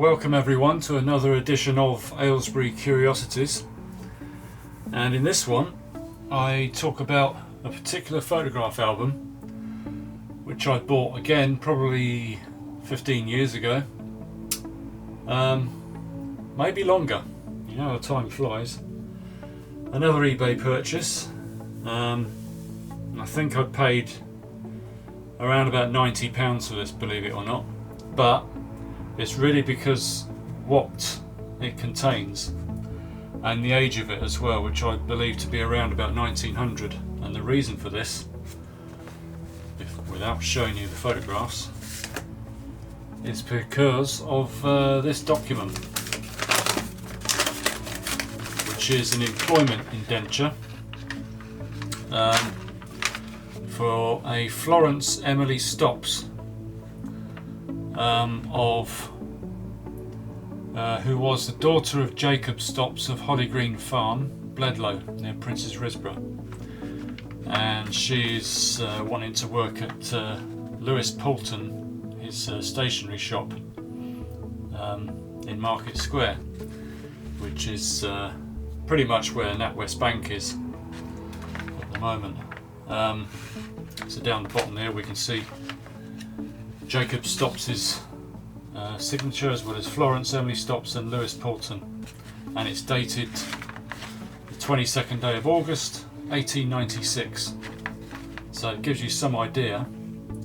Welcome everyone to another edition of Aylesbury Curiosities, and in this one I talk about a particular photograph album which I bought again probably 15 years ago, maybe longer, you know how time flies. Another eBay purchase. I think I paid around about £90 for this, believe it or not, but it's really because what it contains and the age of it as well, which I believe to be around about 1900. And the reason for this, without showing you the photographs, is because of this document, which is an employment indenture for a Florence Emily Stopps, who was the daughter of Jacob Stopps of Holly Green Farm, Bledlow, near Prince's Risborough, and she's wanting to work at Lewis Poulton, his stationery shop in Market Square, which is pretty much where NatWest Bank is at the moment. So down the bottom there we can see Jacob Stopps' signature, as well as Florence Emily Stopps and Lewis Poulton, and it's dated the 22nd day of August 1896. So it gives you some idea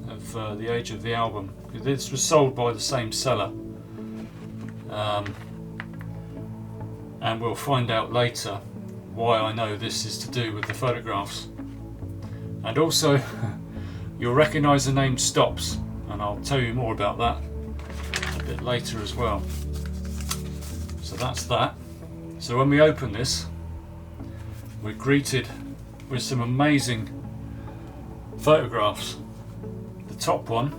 of the age of the album. This was sold by the same seller, and we'll find out later why I know this is to do with the photographs. And also you'll recognise the name Stopps, and I'll tell you more about that a bit later as well. So that's that. So when we open this, we're greeted with some amazing photographs. The top one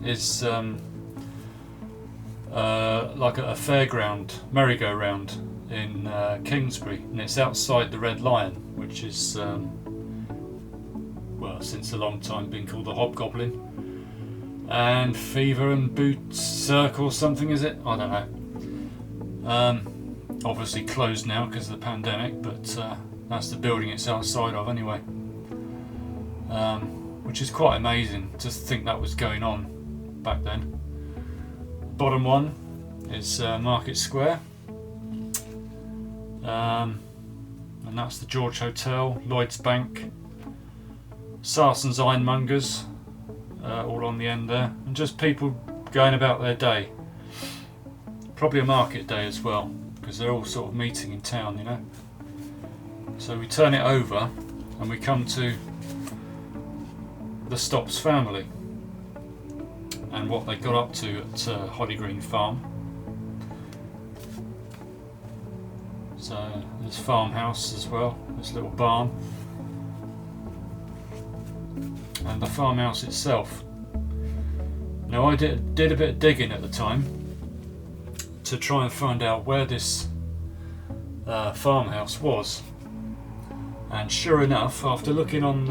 is like a fairground merry-go-round in Kingsbury, and it's outside the Red Lion, which is well, since a long time been called the Hobgoblin and Fever and Boot Circle something, is it? I don't know. Obviously closed now because of the pandemic, but that's the building it's outside of anyway, which is quite amazing to think that was going on back then. Bottom one is Market Square, and that's the George Hotel, Lloyd's Bank, Sarson's Ironmongers, all on the end there, and just people going about their day. Probably a market day as well, because they're all sort of meeting in town, you know. So we turn it over and we come to the Stopps family and what they got up to at Holly Green Farm. So there's farmhouse as well, this little barn, and the farmhouse itself. Now I did a bit of digging at the time to try and find out where this farmhouse was, and sure enough, after looking on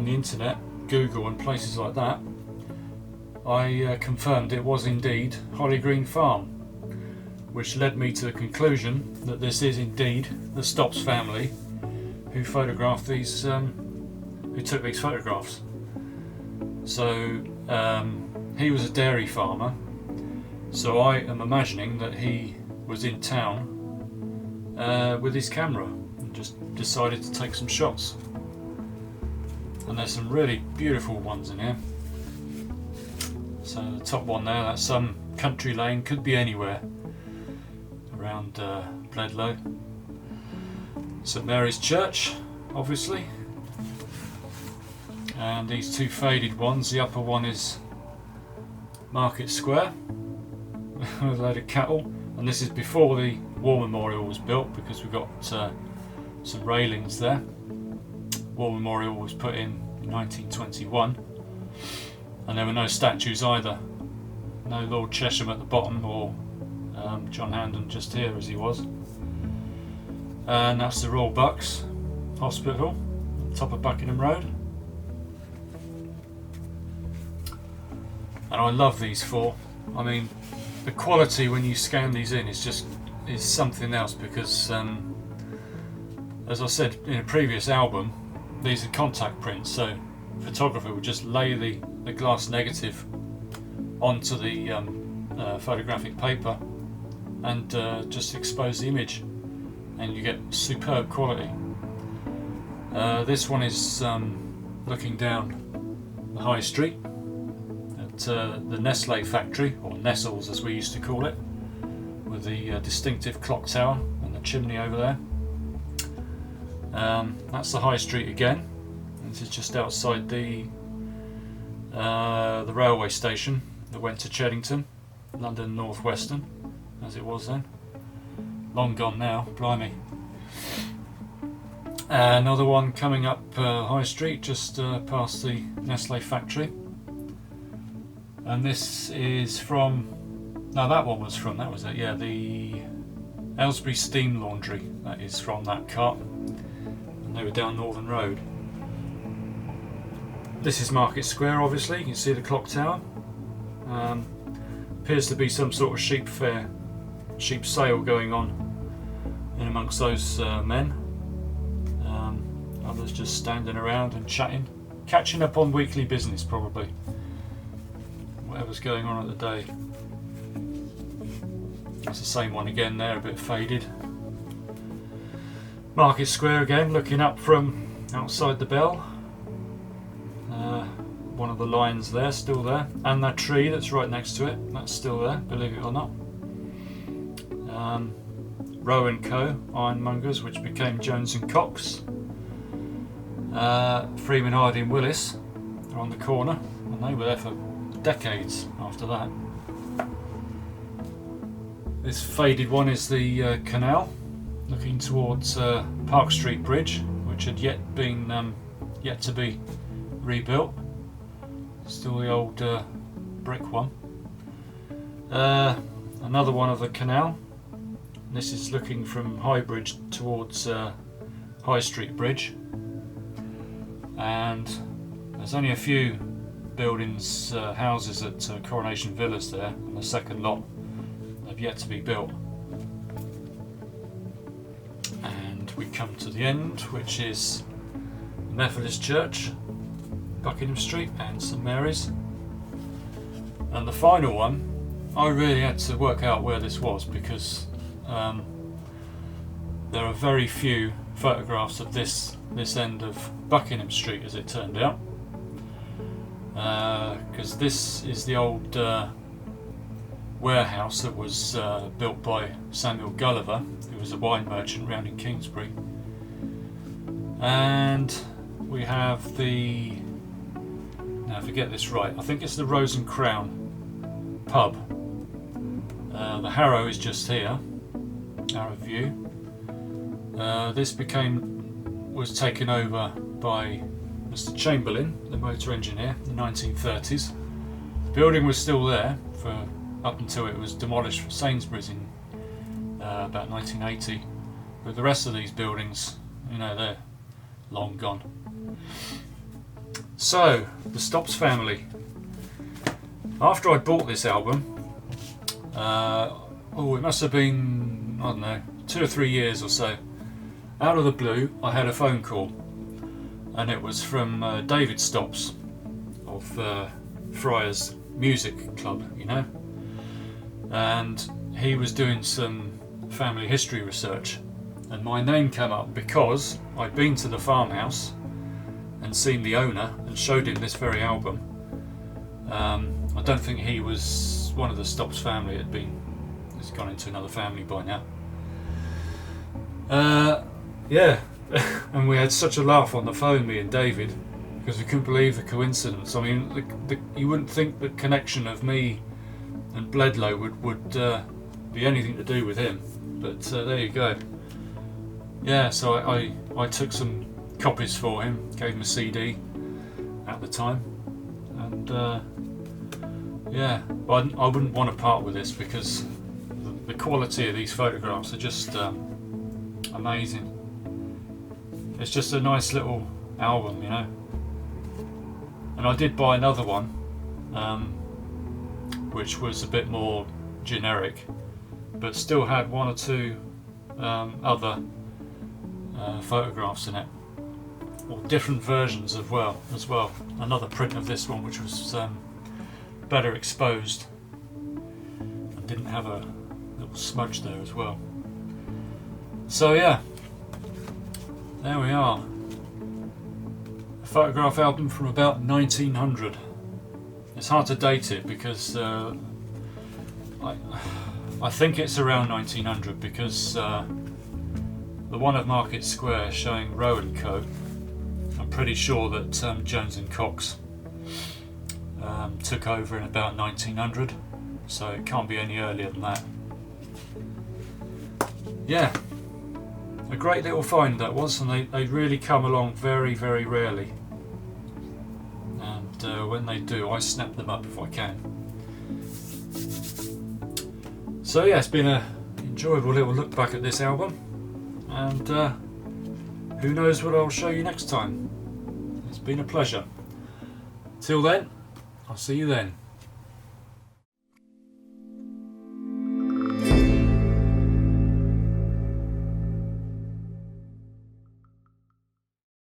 the internet, Google and places like that, I confirmed it was indeed Holly Green Farm, which led me to the conclusion that this is indeed the Stopps family who photographed these, who took these photographs. So he was a dairy farmer, so I am imagining that he was in town with his camera and just decided to take some shots. And there's some really beautiful ones in here. So the top one there, that's some country lane, could be anywhere around Bledlow. St Mary's Church, obviously. And these two faded ones, the upper one is Market Square with a load of cattle, and this is before the War Memorial was built, because we've got some railings there. War Memorial was put in 1921, and there were no statues either. No Lord Chesham at the bottom, or John Hampden just here as he was. And that's the Royal Bucks Hospital at the top of Buckingham Road. And I love these four. I mean, the quality when you scan these in is something else, because as I said in a previous album, these are contact prints, so the photographer would just lay the glass negative onto the photographic paper and just expose the image, and you get superb quality. This one is looking down the high street at the Nestle factory, or Nestles as we used to call it, with the distinctive clock tower and the chimney over there. That's the high street again. This is just outside the railway station that went to Cheddington, London North Western, as it was then. Long gone now, blimey. Another one coming up High Street, just past the Nestle factory. And this is from, no, that one was from, that was it, yeah, the Aylesbury Steam Laundry. That is from that cart. And they were down Northern Road. This is Market Square, obviously. You can see the clock tower. Appears to be some sort of sheep sale going on in amongst those men. Others just standing around and chatting, catching up on weekly business probably. Whatever's going on at the day. It's the same one again there, a bit faded. Market Square again, looking up from outside the bell. One of the lines there, still there, and that tree that's right next to it, that's still there, believe it or not. Rowe & Co, ironmongers, which became Jones & Cox. Freeman Harding Willis are on the corner, and they were there for decades after that. This faded one is the canal, looking towards Park Street Bridge, which had yet to be rebuilt. Still the old brick one. Another one of the canal. This is looking from High Bridge towards High Street Bridge. And there's only a few buildings, houses at Coronation Villas there on the second lot. They've yet to be built. And we come to the end, which is Methodist Church, Buckingham Street, and St Mary's. And the final one, I really had to work out where this was, because there are very few photographs of this end of Buckingham Street, as it turned out, because this is the old warehouse that was built by Samuel Gulliver, who was a wine merchant round in Kingsbury. And we have the, now if I get this right, I think it's the Rose and Crown pub. The Harrow is just here, Harrow View. This was taken over by Mr. Chamberlain, the motor engineer, in the 1930s. The building was still there up until it was demolished for Sainsbury's in about 1980. But the rest of these buildings, they're long gone. So, the Stops family. After I bought this album, it must have been, I don't know, 2 or 3 years or so, out of the blue, I had a phone call, and it was from David Stops of Friars Music Club, and he was doing some family history research, and my name came up because I'd been to the farmhouse and seen the owner and showed him this very album. I don't think he was one of the Stops family. He's gone into another family by now. Yeah, and we had such a laugh on the phone, me and David, because we couldn't believe the coincidence. I mean, you wouldn't think the connection of me and Bledlow would be anything to do with him, but there you go. Yeah, so I took some copies for him, gave him a CD at the time, and yeah, but I wouldn't want to part with this, because the quality of these photographs are just amazing. It's just a nice little album, And I did buy another one, which was a bit more generic, but still had one or two other photographs in it, or different versions as well. Another print of this one which was better exposed and didn't have a little smudge there as well. So yeah, there we are. A photograph album from about 1900. It's hard to date it because I think it's around 1900 because the one at Market Square showing Rowe and Co. I'm pretty sure that Jones and Cox took over in about 1900, so it can't be any earlier than that. Yeah, a great little find that was, and they really come along very, very rarely. And when they do, I snap them up if I can. So yeah, it's been an enjoyable little look back at this album, and who knows what I'll show you next time. It's been a pleasure. Till then, I'll see you then.